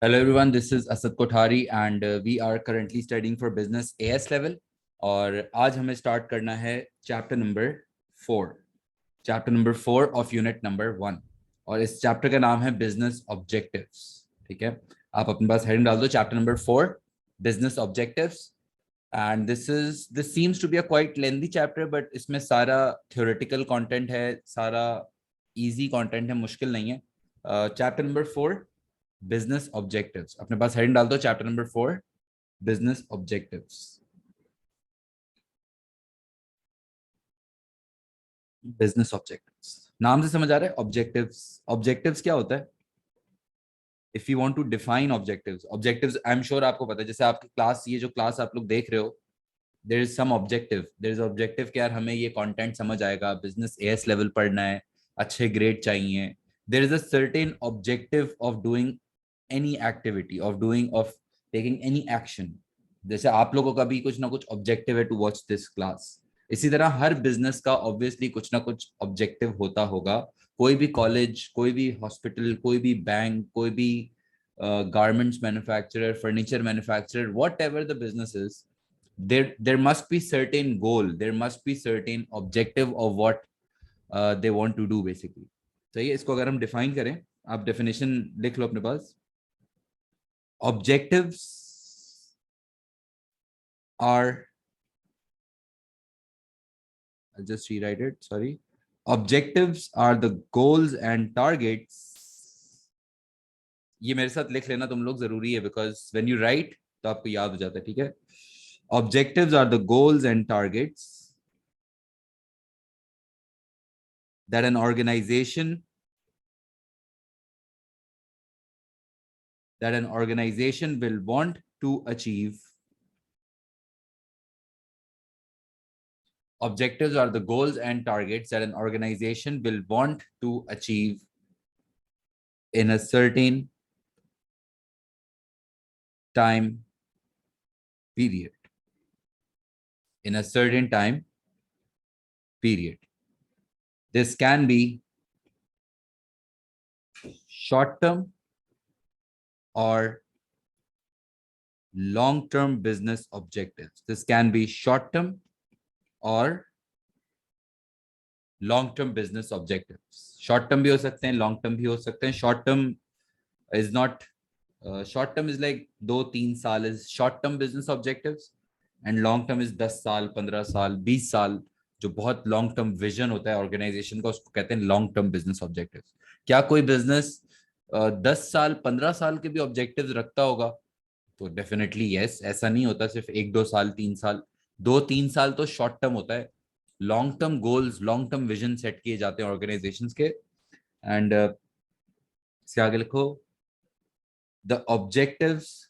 Hello everyone, this is Asad Kothari and we are currently studying for business AS level और आज हमें start करना है chapter number 4 of unit number 1 और इस चैप्टर का नाम है बिजनेस ऑब्जेक्टिव्स। ठीक है, आप अपने पास हेडिंग डाल दो chapter number 4 business objectives and this seems to be a quite lengthy chapter but इसमें सारा थ्योरेटिकल कंटेंट है, सारा इजी कंटेंट है, मुश्किल नहीं है। चैप्टर नंबर 4 बिजनेस ऑब्जेक्टिव्स, अपने पास हेडिंग डाल दो chapter number 4 business objectives. Business objectives नाम से समझ आ रहा है। ऑब्जेक्टिव्स ऑब्जेक्टिव्स क्या होता है? If you want to define objectives I am sure आपको पता है। जैसे आपकी क्लास, ये जो क्लास आप लोग देख रहे हो, देयर इज ऑब्जेक्टिव कि यार हमें ये कंटेंट समझ आएगा, बिजनेस एएस लेवल पढ़ना है, अच्छे ग्रेड चाहिए। There is a certain objective of doing any activity, of taking any action. जैसे आप लोगों का भी कुछ ना कुछ ऑब्जेक्टिव है टू वॉच दिस क्लास, इसी तरह हर बिजनेस का ऑब्वियसली कुछ ना कुछ ऑब्जेक्टिव होता होगा। कोई भी कॉलेज, कोई भी हॉस्पिटल, कोई भी बैंक, कोई भी garments manufacturer, furniture manufacturer, what ever the business is, there must be certain goal, there must be certain objective of what they want to do basically। सही है, इसको अगर हम डिफाइन करें, आप डेफिनेशन लिख लो अपने पास। objectives are, I'll just rewrite it, sorry। objectives are the goals and targets, ये मेरे साथ लिख लेना तुम लोग, जरूरी है, बिकॉज व्हेन यू राइट तो आपको याद हो जाता है। ठीक है, objectives are the goals and targets that an organization will want to achieve। Objectives are the goals and targets that an organization will want to achieve in a certain time period। In a certain time period. This can be short term or long term business objectives। This can be short term or long term business objectives। Short term भी हो सकते हैं, long term भी हो सकते हैं। Short term is not, short term is like 2-3 साल is short term business objectives and long term is 10 साल, 15 साल, 20 साल, जो बहुत लॉन्ग टर्म विजन होता है ऑर्गेनाइजेशन का, उसको कहते हैं लॉन्ग टर्म बिजनेस ऑब्जेक्टिव्स। क्या कोई बिजनेस 10 साल 15 साल के भी ऑब्जेक्टिव्स रखता होगा? तो डेफिनेटली यस। ऐसा नहीं होता सिर्फ 1-2 साल 3 साल, 2-3 साल तो शॉर्ट टर्म होता है। Long term goals, long term vision set किए जाते हैं ऑर्गेनाइजेशंस के। एंड इसके आगे लिखो, the objectives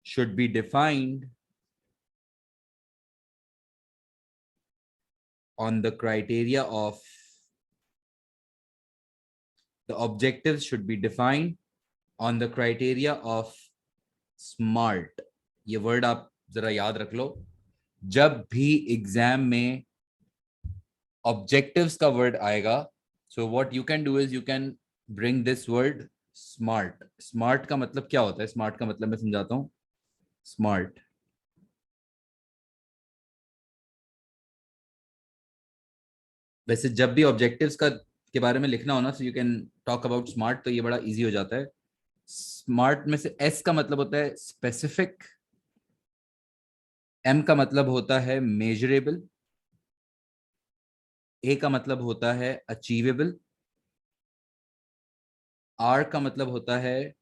should be defined on the criteria of, the objectives should be defined on the criteria of SMART। ये वर्ड आप जरा याद रख लो, जब भी एग्जाम में ऑब्जेक्टिव्स का वर्ड आएगा, so what you can do is you can bring this word smart. Smart का मतलब क्या होता है? स्मार्ट का मतलब मैं समझाता हूं। स्मार्ट, वैसे जब भी ऑब्जेक्टिव्स का के बारे में लिखना हो ना, so you can talk about smart, तो ये बड़ा इजी हो जाता है। स्मार्ट में से एस का मतलब होता है स्पेसिफिक, एम का मतलब होता है मेजरेबल, ए का मतलब होता है अचीवेबल, आर का मतलब होता है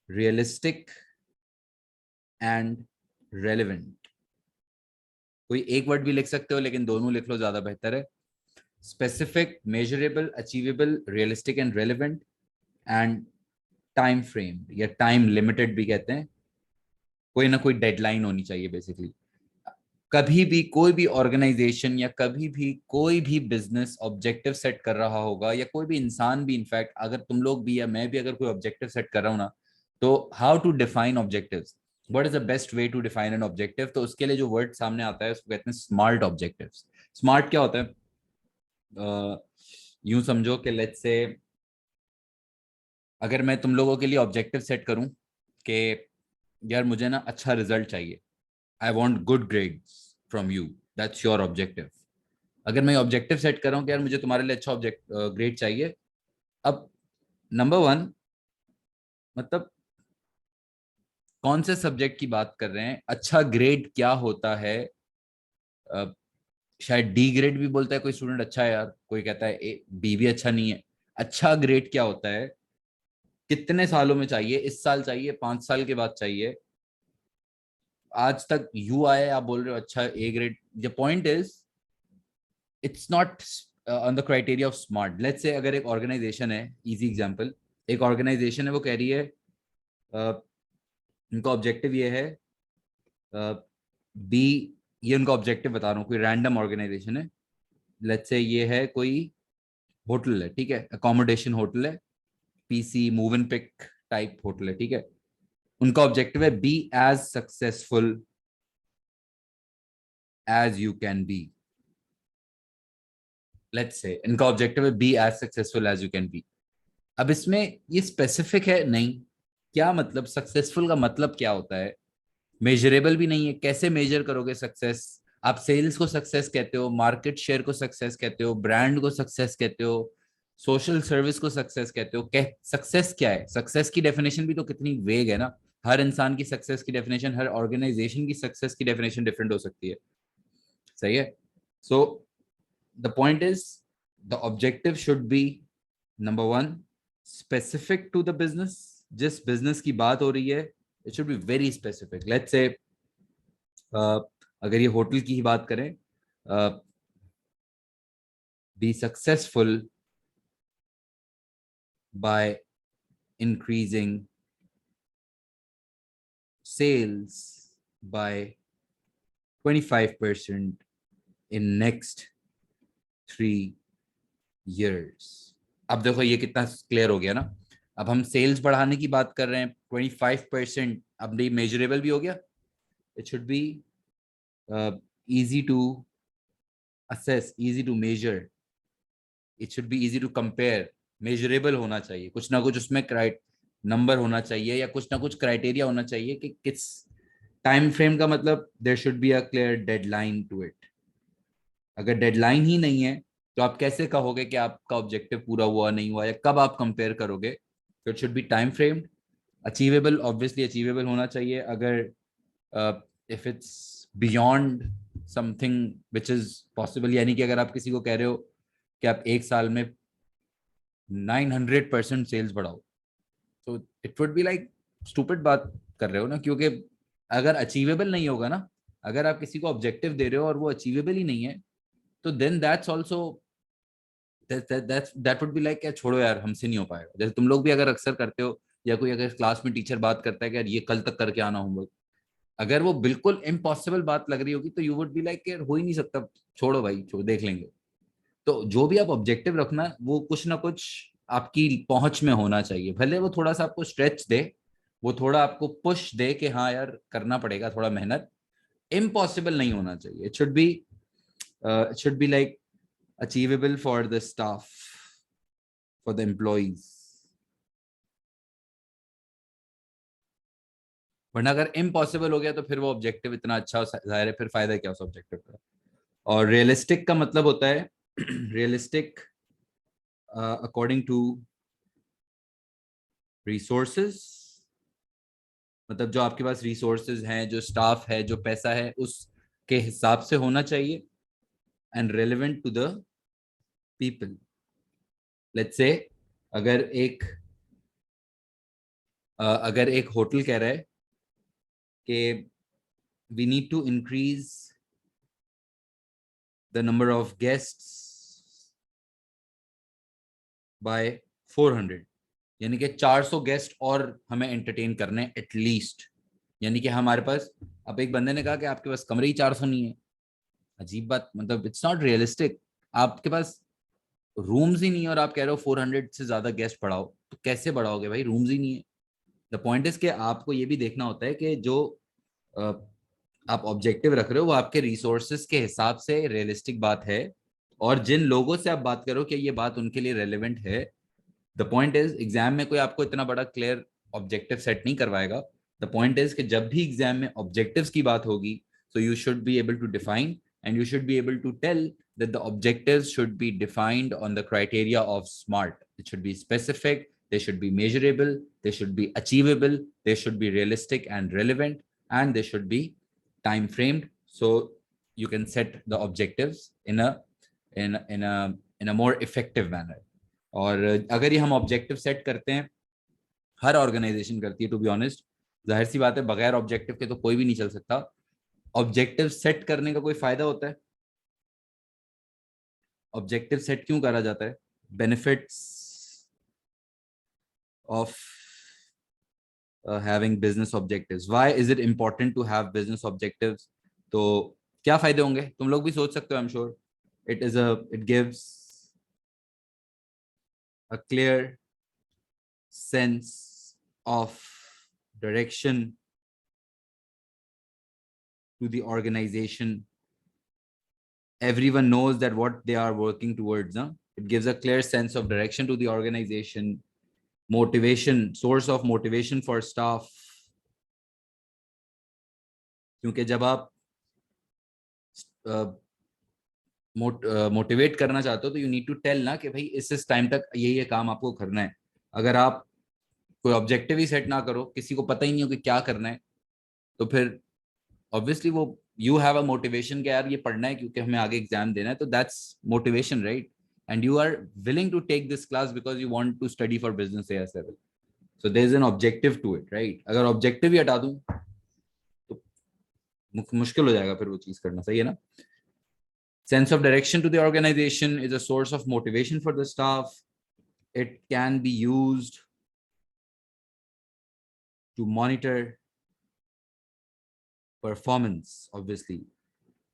रियलिस्टिक एंड रेलेवेंट। कोई एक वर्ड भी लिख सकते हो लेकिन दोनों लिख लो, ज्यादा बेहतर है। Specific, measurable, achievable, realistic and relevant, and time frame या टाइम लिमिटेड भी कहते हैं। कोई ना कोई डेडलाइन होनी चाहिए बेसिकली। कभी भी कोई भी ऑर्गेनाइजेशन या कभी भी कोई भी बिजनेस ऑब्जेक्टिव सेट कर रहा होगा, या कोई भी इंसान भी, इनफैक्ट अगर तुम लोग भी या मैं भी अगर कोई ऑब्जेक्टिव सेट कर रहा हूं ना, तो how to define objectives, what is the best way to define an objective, तो उसके लिए जो वर्ड सामने आता है उसको कहते हैं स्मार्ट ऑब्जेक्टिव्स। स्मार्ट क्या होता है? यूं समझो कि लेट्स से अगर मैं तुम लोगों के लिए ऑब्जेक्टिव सेट करूं कि यार मुझे ना अच्छा रिजल्ट चाहिए, I want good grades from you, that's your objective. अगर मैं ऑब्जेक्टिव सेट कर रहा हूँ कि यार मुझे तुम्हारे लिए अच्छा ऑब्जेक्ट ग्रेड चाहिए, अब नंबर वन, मतलब कौन से सब्जेक्ट की बात कर रहे हैं, अच्छा ग्रेड क्या होता है। अ, शायद डी ग्रेड भी बोलता है कोई स्टूडेंट अच्छा है यार, कोई कहता है ए बी भी अच्छा नहीं है। अच्छा ग्रेड क्या होता है, कितने सालों में चाहिए, इस साल चाहिए, 5 साल के बाद चाहिए, आज तक यू आए आप बोल रहे हो अच्छा A grade. The point is it's not on the criteria of smart. Let's say अगर एक ऑर्गेनाइजेशन है, इजी एग्जांपल, एक ऑर्गेनाइजेशन है वो कह रही है उनका ऑब्जेक्टिव ये है बी, ये उनका ऑब्जेक्टिव बता रहा हूँ, कोई रैंडम ऑर्गेनाइजेशन है, लेट्स से ये है कोई होटल है, ठीक है, अकोमोडेशन होटल है, PC move in pick type hotel है, ठीक है। उनका ऑब्जेक्टिव है be as successful as you can be. Let's say इनका ऑब्जेक्टिव है be as successful as you can be. अब इसमें ये स्पेसिफिक है नहीं, क्या मतलब सक्सेसफुल का मतलब क्या होता है, मेजरेबल भी नहीं है, कैसे मेजर करोगे सक्सेस। आप सेल्स को सक्सेस कहते हो, मार्केट शेयर को सक्सेस कहते हो, ब्रांड को सक्सेस कहते हो, सोशल सर्विस को सक्सेस कहते हो, सक्सेस क्या है, सक्सेस की डेफिनेशन भी तो कितनी वेग है ना। हर इंसान की सक्सेस की डेफिनेशन, हर ऑर्गेनाइजेशन की सक्सेस की डेफिनेशन डिफरेंट हो सकती है, सही है। So the point is the objective should be number one specific to the business, जिस बिजनेस की बात हो रही है it should be very specific. Let's say अगर ये होटल की ही बात करें, be successful by increasing sales by 25% in next 3 years। अब देखो ये कितना क्लियर हो गया ना। अब हम सेल्स बढ़ाने की बात कर रहे हैं 25%, अब ये मेजरेबल भी हो गया। It should be easy to assess, easy to measure, it should be easy to compare, measurable होना चाहिए, कुछ ना कुछ उसमें क्राइट नंबर होना चाहिए या कुछ ना कुछ क्राइटेरिया होना चाहिए कि किस टाइम फ्रेम का, मतलब there should be a clear deadline to it. अगर डेडलाइन ही नहीं है तो आप कैसे कहोगे कि आपका ऑब्जेक्टिव पूरा हुआ नहीं हुआ, या कब आप कंपेयर करोगे। तो it should B time framed, achievable, obviously achievable होना चाहिए। अगर if it's beyond something which is possible, यानी कि अगर आप किसी को कह रहे हो कि आप एक साल में 900% सेल्स बढ़ाओ, तो it would be like stupid बात कर रहे हो ना, क्योंकि अगर अचीवेबल नहीं होगा ना, अगर आप किसी को ऑब्जेक्टिव दे रहे हो और वो अचीवेबल ही नहीं है, तो then that's also that would be like, क्या छोड़ो यार हमसे नहीं हो पाएगा। जैसे तुम लोग भी अगर अक्सर करते हो, या कोई अगर क्लास में टीचर बात करता है कि यार ये कल तक करके आना होमवर्क, अगर वो बिल्कुल इम्पॉसिबल बात लग रही होगी तो यू वुड बी लाइक यार हो ही नहीं सकता, छोड़ो भाई, छोड़ो देख लेंगे। तो जो भी आप ऑब्जेक्टिव रखना, वो कुछ ना कुछ आपकी पहुंच में होना चाहिए, भले वो थोड़ा सा आपको स्ट्रेच दे, वो थोड़ा आपको पुश दे कि हाँ यार करना पड़ेगा थोड़ा मेहनत, इम्पॉसिबल नहीं होना चाहिए। It should be like achievable for the staff, for the employees. वरना अगर इम्पॉसिबल हो गया तो फिर वो ऑब्जेक्टिव इतना अच्छा, जाहिर है फिर फायदा क्या उस ऑब्जेक्टिव का। और रियलिस्टिक का मतलब होता है रियलिस्टिक अकॉर्डिंग टू रिसोर्सेज, मतलब जो आपके पास रिसोर्सेज हैं, जो स्टाफ है, जो पैसा है, उसके हिसाब से होना चाहिए, and relevant to the people. Let's say अगर एक अगर एक होटल कह रहा है कि we need to increase the number of guests by 400, यानी कि 400 गेस्ट और हमें एंटरटेन करने एटलीस्ट, यानी कि हमारे पास, अब एक बंदे ने कहा कि आपके पास कमरे ही 400 नहीं है, अजीब बात, मतलब इट्स नॉट रियलिस्टिक। आपके पास रूम्स ही नहीं है और आप कह रहे हो 400 से ज्यादा गेस्ट बढ़ाओ, तो कैसे बढ़ाओगे भाई, रूम्स ही नहीं है। द पॉइंट इज कि आपको ये भी देखना होता है कि जो अ, आप ऑब्जेक्टिव रख रहे हो वो आपके रिसोर्सेस के हिसाब से रियलिस्टिक बात है, और जिन लोगों से आप बात करो कि ये बात उनके लिए रेलेवेंट है, द पॉइंट इज एग्जाम में कोई आपको इतना बड़ा क्लियर ऑब्जेक्टिव सेट नहीं करवाएगा. द पॉइंट इज कि जब भी एग्जाम में ऑब्जेक्टिव्स की बात होगी, so you should be able to define and you should be able to tell that the objectives should be defined on the criteria of SMART. It should be specific, they should be measurable, they should be achievable, they should be realistic and relevant, and they should be time framed, so you can set the objectives in a more effective manner. और अगर ये हम objective set करते हैं, हर organisation करती है to be honest, जाहिर सी बात है बगैर ऑब्जेक्टिव के तो कोई भी नहीं चल सकता. ऑब्जेक्टिव सेट करने का कोई फायदा होता है? ऑब्जेक्टिव सेट क्यों करा जाता है? Benefits of having business objectives. Why is it important to have business objectives? तो क्या फायदे होंगे तुम लोग भी सोच सकते हो. आई am sure it gives a clear sense of direction to the organization. Everyone knows that what they are working towards. It gives a clear sense of direction to the organization. Motivation, source of motivation for staff. क्योंकि जब आप motivate करना चाहते हो तो you need to tell ना कि भाई इस टाइम तक ये काम आपको करना है. अगर आप कोई ऑब्जेक्टिव ही सेट ना करो, किसी को पता ही नहीं हो कि क्या करना है, तो फिर ऑब्वियसली वो यू हैव अ मोटिवेशन कि यार ये पढ़ना है क्योंकि हमें आगे एग्जाम देना है, तो that's motivation, right? And you are willing to take this class because you want to study for business AS level. So there is an objective to it, right? अगर ऑब्जेक्टिव ही हटा दूं तो मुश्किल हो जाएगा फिर वो चीज करना. सही है ना? Sense of direction to the organization is a source of motivation for the staff. It can be used to monitor performance, obviously.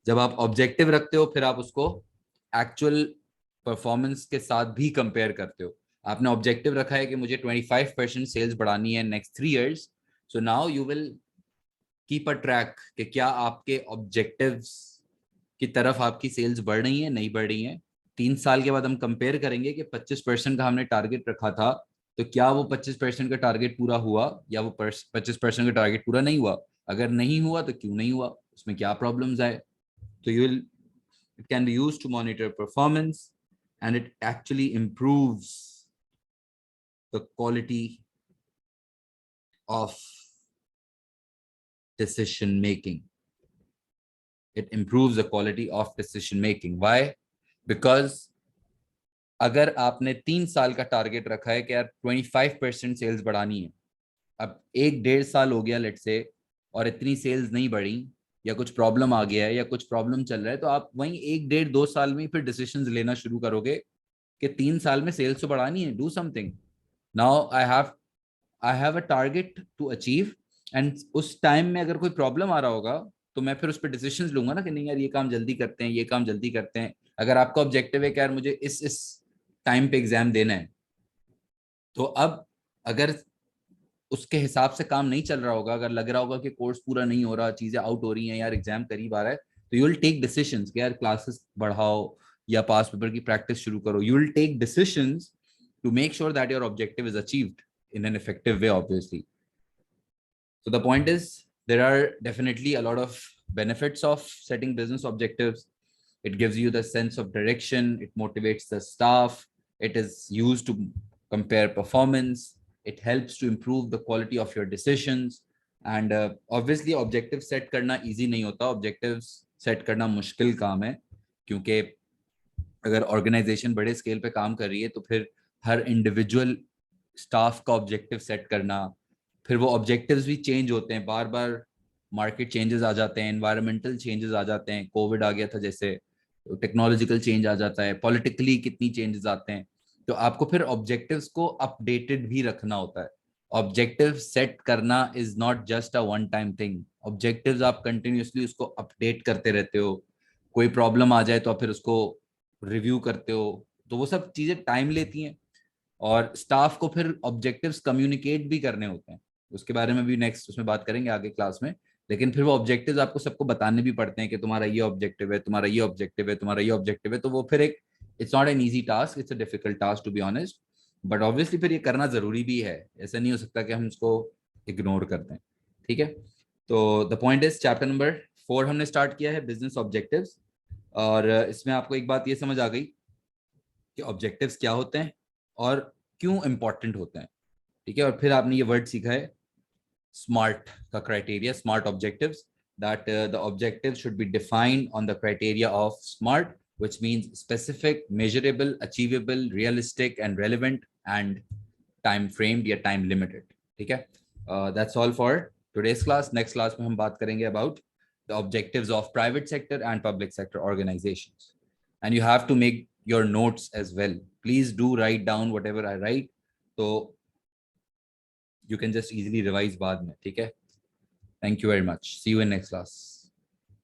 जब आप ऑब्जेक्टिव रखते हो फिर आप उसको एक्चुअल परफॉर्मेंस के साथ भी कंपेयर करते हो. आपने ऑब्जेक्टिव रखा है कि मुझे 25% सेल्स बढ़ानी है next 3 years. So now you will keep a track कि क्या आपके ऑब्जेक्टिव्स की तरफ आपकी सेल्स बढ़ रही है, नहीं बढ़ रही है. 3 साल के बाद हम कंपेयर करेंगे कि 25% का हमने टारगेट रखा था, तो क्या वो 25% का टारगेट पूरा हुआ या वो 25% का टारगेट पूरा नहीं हुआ. अगर नहीं हुआ तो क्यों नहीं हुआ, उसमें क्या प्रॉब्लम्स आए. तो you will it can be used to monitor performance and it actually improves the quality of decision making. It improves the quality of decision making. Why? Because अगर आपने 3 साल का टारगेट रखा है कि यार 25% सेल्स बढ़ानी है, अब 1-1.5 साल हो गया लेट से और इतनी सेल्स नहीं बढ़ी या कुछ प्रॉब्लम आ गया है या कुछ प्रॉब्लम चल रहा है, तो आप वहीं 1-1.5-2 साल में फिर डिसीजंस लेना शुरू करोगे कि 3 साल में सेल्स तो बढ़ानी है. Do something. Now I have a target to achieve, and उस टाइम में अगर कोई प्रॉब्लम आ रहा होगा तो मैं फिर उस पर डिसीजंस लूंगा ना कि नहीं यार ये काम जल्दी करते हैं, ये काम जल्दी करते हैं. अगर आपका ऑब्जेक्टिव है कि यार मुझे इस टाइम पे एग्जाम देना है, तो अब अगर उसके हिसाब से काम नहीं चल रहा होगा, अगर लग रहा होगा कि कोर्स पूरा नहीं हो रहा, चीजें आउट हो रही हैं, यार एग्जाम करीब आ रहा है, तो यू विल टेक डिसीजंस कि यार क्लासेस बढ़ाओ या पास पेपर की प्रैक्टिस शुरू करो. You will take decisions to make sure that your objective is achieved in an effective way, obviously. So the point is, there are definitely a lot of benefits of setting business objectives. It gives you the sense of direction, it motivates the staff, it is used to compare performance, it helps to improve the quality of your decisions. And obviously objective set करना easy नहीं होता. Objectives set करना मुश्किल काम है, क्योंकि अगर organisation बड़े स्केल पे काम कर रही है तो फिर हर इंडिविजुअल स्टाफ का ऑब्जेक्टिव सेट करना, फिर वो ऑब्जेक्टिव्स भी चेंज होते हैं बार बार. मार्केट चेंजेस आ जाते हैं, एनवायरमेंटल चेंजेस आ जाते हैं, कोविड आ गया था जैसे, टेक्नोलॉजिकल चेंज आ जाता है, पॉलिटिकली कितनी चेंजेस आते हैं. तो आपको फिर ऑब्जेक्टिव्स को अपडेटेड भी रखना होता है. ऑब्जेक्टिव सेट करना is not just a one time thing. Objectives आप कंटिन्यूसली उसको अपडेट करते रहते हो. कोई प्रॉब्लम आ जाए तो आप फिर उसको रिव्यू करते हो. तो वो सब चीजें टाइम लेती हैं, और स्टाफ को फिर ऑब्जेक्टिव्स कम्युनिकेट भी करने होते हैं. उसके बारे में भी नेक्स्ट उसमें बात करेंगे आगे क्लास में. लेकिन फिर वो ऑब्जेक्टिव्स आपको सबको बताने भी पड़ते हैं कि तुम्हारा ये ऑब्जेक्टिव है, तुम्हारा ये ऑब्जेक्टिव है, तुम्हारा ये ऑब्जेक्टिव है. तो वो फिर एक, it's not an easy task, it's a difficult task to be honest. But obviously फिर ये करना जरूरी भी है, ऐसा नहीं हो सकता कि हम इसको इग्नोर कर दें। ठीक है, तो the point is chapter number 4 हमने स्टार्ट किया है, बिजनेस ऑब्जेक्टिव्स। और इसमें आपको एक बात ये समझ आ गई कि ऑब्जेक्टिव्स क्या होते हैं और क्यों इंपॉर्टेंट होते हैं। ठीक है, और फिर आपने ये वर्ड सीखा है SMART का criteria, SMART objectives, that the objectives should be defined on the criteria of SMART, which means specific, measurable, achievable, realistic, and relevant, and time framed या time limited. ठीक है, that's all for today's class. Next class में हम बात करेंगे about the objectives of private sector and public sector organizations. And you have to make your notes as well. Please do write down whatever I write. So you can just easily revise बाद में. ठीक है, thank you very much, see you in next class.